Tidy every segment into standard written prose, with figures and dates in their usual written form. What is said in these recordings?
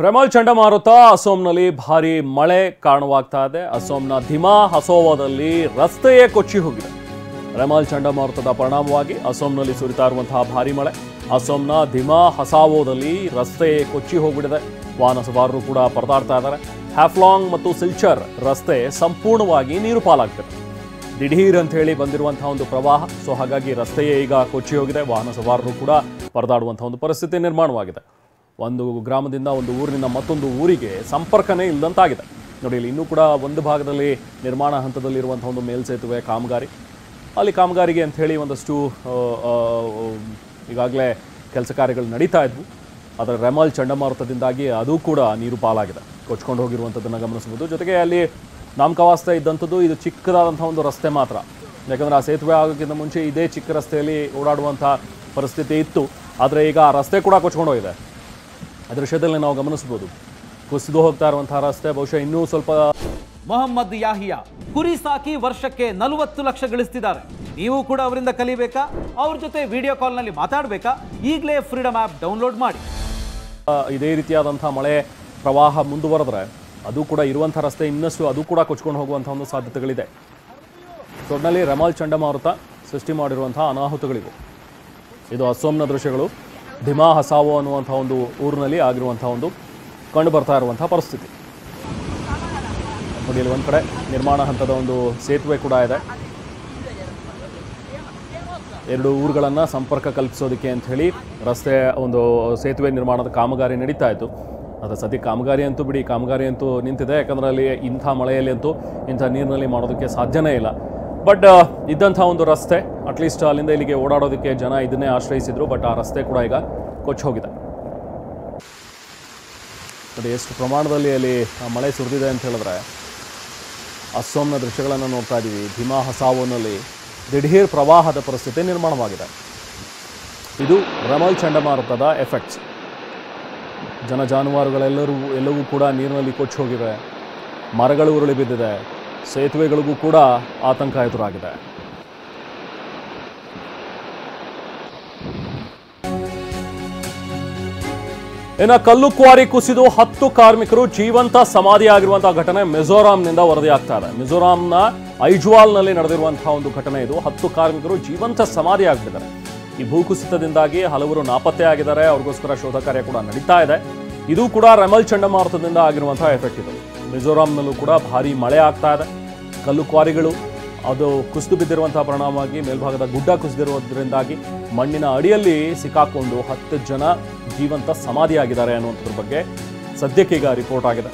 ರೆಮಾಲ್ ಚಂಡಮಾರುತ ಅಸ್ಸಾಂನಲ್ಲಿ ಭಾರಿ ಮಳೆ ಕಾರಣವಾಗ್ತಾ ಇದೆ. ಅಸ್ಸಾಂನ ಧಿಮಾ ಹಸೋವಾದಲ್ಲಿ ರಸ್ತೆಯೇ ಕೊಚ್ಚಿ ಹೋಗಿದೆ. ರೆಮಾಲ್ ಚಂಡಮಾರುತದ ಪರಿಣಾಮವಾಗಿ ಅಸ್ಸಾಂನಲ್ಲಿ ಸುರಿತಾ ಇರುವಂತಹ ಭಾರಿ ಮಳೆ. ಅಸ್ಸಾಂನ ಧಿಮಾ ಹಸಾವೋದಲ್ಲಿ ರಸ್ತೆಯೇ ಕೊಚ್ಚಿ ಹೋಗ್ಬಿಟ್ಟಿದೆ. ವಾಹನ ಸವಾರರು ಕೂಡ ಪರದಾಡ್ತಾ ಇದ್ದಾರೆ. ಹ್ಯಾಫ್ಲಾಂಗ್ ಮತ್ತು ಸಿಲ್ಚರ್ ರಸ್ತೆ ಸಂಪೂರ್ಣವಾಗಿ ನೀರು ಪಾಲಾಗ್ತಿದೆ. ದಿಢೀರ್ ಅಂತ ಹೇಳಿ ಬಂದಿರುವಂತಹ ಒಂದು ಪ್ರವಾಹ. ಸೊ ಹಾಗಾಗಿ ರಸ್ತೆಯೇ ಈಗ ಕೊಚ್ಚಿ ಹೋಗಿದೆ. ವಾಹನ ಸವಾರರು ಕೂಡ ಪರದಾಡುವಂತಹ ಒಂದು ಪರಿಸ್ಥಿತಿ ನಿರ್ಮಾಣವಾಗಿದೆ. ಒಂದು ಗ್ರಾಮದಿಂದ ಒಂದು ಊರಿನಿಂದ ಮತ್ತೊಂದು ಊರಿಗೆ ಸಂಪರ್ಕನೇ ಇಲ್ಲದಂತಾಗಿದೆ. ನೋಡಿ, ಇಲ್ಲಿ ಇನ್ನೂ ಕೂಡ ಒಂದು ಭಾಗದಲ್ಲಿ ನಿರ್ಮಾಣ ಹಂತದಲ್ಲಿರುವಂಥ ಒಂದು ಮೇಲ್ಸೇತುವೆ ಕಾಮಗಾರಿ, ಅಲ್ಲಿ ಕಾಮಗಾರಿಗೆ ಅಂಥೇಳಿ ಒಂದಷ್ಟು ಈಗಾಗಲೇ ಕೆಲಸ ಕಾರ್ಯಗಳು ನಡೀತಾ ಇದ್ವು. ಅದರ ರೆಮಾಲ್ ಚಂಡಮಾರುತದಿಂದಾಗಿ ಅದು ಕೂಡ ನೀರು ಪಾಲಾಗಿದೆ, ಕೊಚ್ಕೊಂಡು ಹೋಗಿರುವಂಥದ್ದನ್ನು ಗಮನಿಸಬಹುದು. ಜೊತೆಗೆ ಅಲ್ಲಿ ನಾಮಕಾವಾಸ್ತೆ ಇದ್ದಂಥದ್ದು ಇದು ಚಿಕ್ಕದಾದಂಥ ಒಂದು ರಸ್ತೆ ಮಾತ್ರ. ಯಾಕಂದರೆ ಆ ಸೇತುವೆ ಆಗೋಕ್ಕಿಂತ ಮುಂಚೆ ಇದೇ ಚಿಕ್ಕ ರಸ್ತೆಯಲ್ಲಿ ಓಡಾಡುವಂಥ ಪರಿಸ್ಥಿತಿ ಇತ್ತು. ಆದರೆ ಈಗ ಆ ರಸ್ತೆ ಕೂಡ ಕೊಚ್ಕೊಂಡೋಗಿದೆ. ಆ ದೃಶ್ಯದಲ್ಲಿ ನಾವು ಗಮನಿಸಬಹುದು ಕುಸಿದು ಹೋಗ್ತಾ ಇರುವಂತಹ ರಸ್ತೆ. ಬಹುಶಃ ಇನ್ನೂ ಸ್ವಲ್ಪ. ಮೊಹಮ್ಮದ್ ಯಾಹಿಯಾ ಕುರಿ ಸಾಕಿ ವರ್ಷಕ್ಕೆ 40 ಲಕ್ಷ ಗಳಿಸ್ತಿದ್ದಾರೆ. ನೀವು ಕೂಡ ಅವರಿಂದ ಕಲಿಬೇಕಾ? ಅವ್ರ ಜೊತೆ ವಿಡಿಯೋ ಕಾಲ್ನಲ್ಲಿ ಮಾತಾಡಬೇಕಾ? ಈಗಲೇ ಫ್ರೀಡಮ್ ಆ್ಯಪ್ ಡೌನ್ಲೋಡ್ ಮಾಡಿ. ಇದೇ ರೀತಿಯಾದಂಥ ಮಳೆ ಪ್ರವಾಹ ಮುಂದುವರೆದ್ರೆ ಅದು ಕೂಡ ಇರುವಂಥ ರಸ್ತೆ ಇನ್ನಷ್ಟು ಅದು ಕೂಡ ಕೊಚ್ಕೊಂಡು ಹೋಗುವಂಥ ಒಂದು ಸಾಧ್ಯತೆಗಳಿದೆ. ಒಟ್ಟಿನಲ್ಲಿ ರೆಮಾಲ್ ಚಂಡಮಾರುತ ಸೃಷ್ಟಿ ಮಾಡಿರುವಂಥ ಅನಾಹುತಗಳಿವೆ. ಇದು ಅಸ್ಸಾಂನ ದೃಶ್ಯಗಳು. ಧಿಮಾ ಹಸಾವೋ ಅನ್ನುವಂಥ ಒಂದು ಊರಿನಲ್ಲಿ ಆಗಿರುವಂಥ ಒಂದು ಕಂಡು ಬರ್ತಾ ಇರುವಂಥ ಪರಿಸ್ಥಿತಿ. ನೋಡಿ, ಇಲ್ಲಿ ಒಂದು ಕಡೆ ನಿರ್ಮಾಣ ಹಂತದ ಒಂದು ಸೇತುವೆ ಕೂಡ ಇದೆ. ಎರಡು ಊರುಗಳನ್ನು ಸಂಪರ್ಕ ಕಲ್ಪಿಸೋದಕ್ಕೆ ಅಂಥೇಳಿ ರಸ್ತೆ ಒಂದು ಸೇತುವೆ ನಿರ್ಮಾಣದ ಕಾಮಗಾರಿ ನಡೀತಾ ಇತ್ತು. ಅದು ಸದ್ಯ ಕಾಮಗಾರಿ ಅಂತೂ ಬಿಡಿ, ಕಾಮಗಾರಿ ಅಂತೂ ನಿಂತಿದೆ. ಯಾಕಂದರೆ ಅಲ್ಲಿ ಇಂಥ ಮಳೆಯಲ್ಲಿ ಅಂತೂ ಇಂಥ ನೀರಿನಲ್ಲಿ ಮಾಡೋದಕ್ಕೆ ಸಾಧ್ಯನೇ ಇಲ್ಲ. ಬಟ್ ಇದ್ದಂಥ ಒಂದು ರಸ್ತೆ ಅಟ್ಲೀಸ್ಟ್ ಅಲ್ಲಿಂದ ಇಲ್ಲಿಗೆ ಓಡಾಡೋದಕ್ಕೆ ಜನ ಇದನ್ನೇ ಆಶ್ರಯಿಸಿದ್ರು. ಬಟ್ ಆ ರಸ್ತೆ ಕೂಡ ಈಗ ಕೊಚ್ಚಿ ಹೋಗಿದೆ. ನೋಡಿ ಎಷ್ಟು ಪ್ರಮಾಣದಲ್ಲಿ ಅಲ್ಲಿ ಮಳೆ ಸುರಿದಿದೆ ಅಂತ ಹೇಳಿದ್ರೆ. ಅಸ್ಸಾಂನ ದೃಶ್ಯಗಳನ್ನು ನೋಡ್ತಾ ಇದ್ದೀವಿ. ಧಿಮಾ ಹಸಾವೋನಲ್ಲಿ ದಿಢೀರ್ ಪ್ರವಾಹದ ಪರಿಸ್ಥಿತಿ ನಿರ್ಮಾಣವಾಗಿದೆ. ಇದು ರೆಮಾಲ್ ಚಂಡಮಾರುತದ ಎಫೆಕ್ಟ್ಸ್. ಜನ ಜಾನುವಾರುಗಳೆಲ್ಲವೂ ಕೂಡ ನೀರಿನಲ್ಲಿ ಕೊಚ್ಚಿ ಹೋಗಿವೆ. ಮರಗಳು ಉರುಳಿ ಬಿದ್ದಿದೆ. ಸೇತುವೆಗಳಿಗೂ ಕೂಡ ಆತಂಕ ಎದುರಾಗಿದೆ. ಇನ್ನು ಕಲ್ಲು ಕ್ವಾರಿ ಕುಸಿದು 10 ಕಾರ್ಮಿಕರು ಜೀವಂತ ಸಮಾಧಿಯಾಗಿರುವಂತಹ ಘಟನೆ ಮಿಜೋರಾಂನಿಂದ ವರದಿಯಾಗ್ತಾ ಇದೆ. ಮಿಜೋರಾಂನ ಐಜ್ವಾಲ್ನಲ್ಲಿ ನಡೆದಿರುವಂತಹ ಒಂದು ಘಟನೆ ಇದು. 10 ಕಾರ್ಮಿಕರು ಜೀವಂತ ಸಮಾಧಿಯಾಗ್ಬಿಟ್ಟಿದ್ದಾರೆ. ಈ ಭೂಕುಸಿತದಿಂದಾಗಿ ಹಲವರು ನಾಪತ್ತೆ ಆಗಿದ್ದಾರೆ. ಅವ್ರಿಗೋಸ್ಕರ ಶೋಧ ಕಾರ್ಯ ಕೂಡ ನಡೀತಾ ಇದೆ. ಇದು ಕೂಡ ರೆಮಾಲ್ ಚಂಡಮಾರುತದಿಂದ ಆಗಿರುವಂತಹ ಎಫೆಕ್ಟ್ ಇದು. ಮಿಜೋರಾಂನಲ್ಲೂ ಕೂಡ ಭಾರಿ ಮಳೆ ಆಗ್ತಾ ಇದೆ. ಕಲ್ಲು ಕ್ವಾರಿಗಳು ಅದು ಕುಸಿದು ಬಿದ್ದಿರುವಂತಹ ಪರಿಣಾಮವಾಗಿ ಮೇಲ್ಭಾಗದ ಗುಡ್ಡ ಕುಸಿದಿರುವುದರಿಂದಾಗಿ ಮಣ್ಣಿನ ಅಡಿಯಲ್ಲಿ ಸಿಕ್ಕಾಕೊಂಡು 10 ಜನ ಜೀವಂತ ಸಮಾಧಿಯಾಗಿದ್ದಾರೆ ಅನ್ನುವಂಥದ್ರ ಬಗ್ಗೆ ಸದ್ಯಕ್ಕೆ ಈಗ ರಿಪೋರ್ಟ್ ಆಗಿದೆ.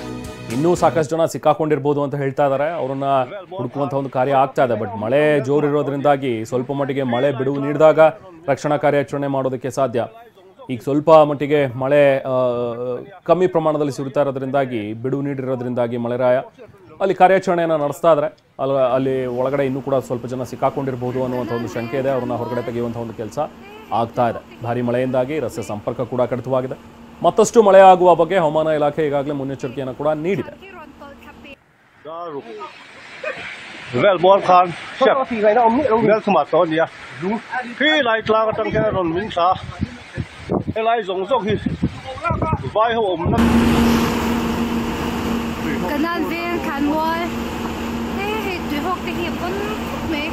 ಇನ್ನೂ ಸಾಕಷ್ಟು ಜನ ಸಿಕ್ಕಾಕೊಂಡಿರ್ಬೋದು ಅಂತ ಹೇಳ್ತಾ ಇದ್ದಾರೆ. ಅವರನ್ನ ಹುಡುಕುವಂಥ ಒಂದು ಕಾರ್ಯ ಆಗ್ತಾ ಇದೆ. ಬಟ್ ಮಳೆ ಜೋರಿರೋದ್ರಿಂದಾಗಿ ಸ್ವಲ್ಪ ಮಟ್ಟಿಗೆ ಮಳೆ ಬಿಡುವು ನೀಡಿದಾಗ ರಕ್ಷಣಾ ಕಾರ್ಯಾಚರಣೆ ಮಾಡೋದಕ್ಕೆ ಸಾಧ್ಯ. ಈಗ ಸ್ವಲ್ಪ ಮಟ್ಟಿಗೆ ಮಳೆ ಕಮ್ಮಿ ಪ್ರಮಾಣದಲ್ಲಿ ಸುರಿತಾ ಇರೋದ್ರಿಂದಾಗಿ ಬಿಡುವು ನೀಡಿರೋದ್ರಿಂದಾಗಿ ಮಳೆರಾಯ ಅಲ್ಲಿ ಕಾರ್ಯಾಚರಣೆಯನ್ನು ನಡೆಸ್ತಾ ಇದ್ದಾರೆ. ಅಲ್ಲಿ ಒಳಗಡೆ ಇನ್ನೂ ಕೂಡ ಸ್ವಲ್ಪ ಜನ ಸಿಕ್ಕಾಕೊಂಡಿರ್ಬೋದು ಅನ್ನುವಂಥ ಒಂದು ಶಂಕೆ ಇದೆ. ಅವ್ರನ್ನ ಹೊರಗಡೆ ತೆಗೆಯುವಂಥ ಒಂದು ಕೆಲಸ ಆಗ್ತಾ ಇದೆ. ಭಾರಿ ಮಳೆಯಿಂದಾಗಿ ರಸ್ತೆ ಸಂಪರ್ಕ ಕೂಡ ಕಡಿತವಾಗಿದೆ. ಮತ್ತಷ್ಟು ಮಳೆ ಆಗುವ ಬಗ್ಗೆ ಹವಾಮಾನ ಇಲಾಖೆ ಈಗಾಗಲೇ ಮುನ್ನೆಚ್ಚರಿಕೆಯನ್ನು ಕೂಡ ನೀಡಿದೆ. Cái nan viên khán ngôi thế thì tùy học cái hiệp vẫn mấy